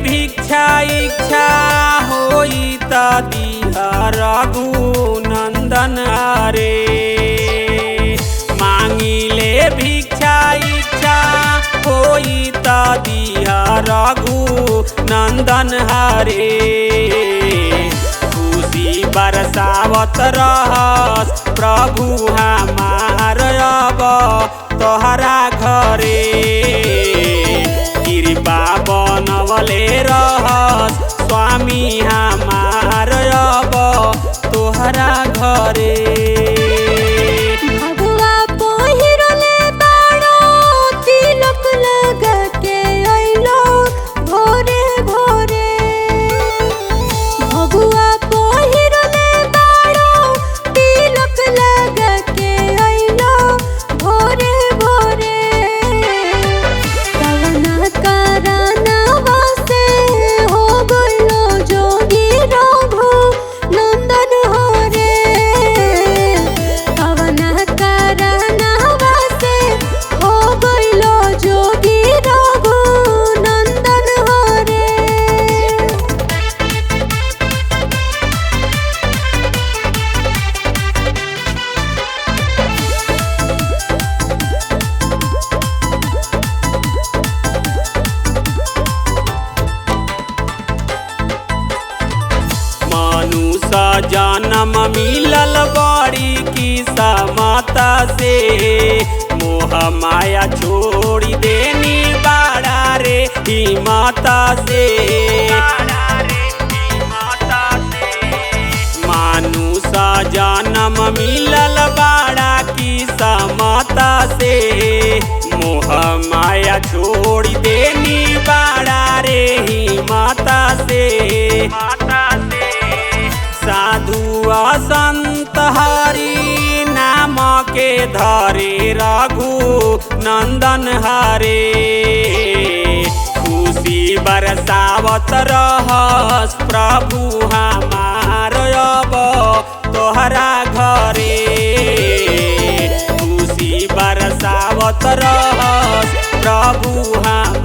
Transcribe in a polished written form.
भिक्षा इच्छा होई त दिहा रघुनंदन हरे। मांगिले भिक्षा इच्छा होई त दिहा रघुनंदन हरे। खुशी बरसावत रहस प्रभु हमार अब तोहरा घरे। कृपा बनवले रहस स्वामी हमार अब तोहरा घरे। भगवा पहिरले बाड़ो तिलक लगा के अइलो भोरे भोरे। भगवा पहिरले बाड़ो तिलक लगा के अइलो भोरे भोरे। कवना कारनवा से हो गइलो जोगी रघुनंदन हरे। कवना कारनवा से हो गइलो जोगी रघुनंदन हरे। मनुष्य जन्म मिलल बड़ी किस्मत से। मोह माया छोड़ी देनी बाड़ा रे हिम्मत से। मनुष्य जन्म मिलल बड़ा किस्मत से। मोह माया छोड़ी देनी बाड़ा रे हिम्मत से। साधु संत हरि नाम के धरे रघुनंदन हरे। खुशी बरसावत रहस प्रभु हमार अब तोहरा घरे। खुशी बरसावत रहस प्रभु हम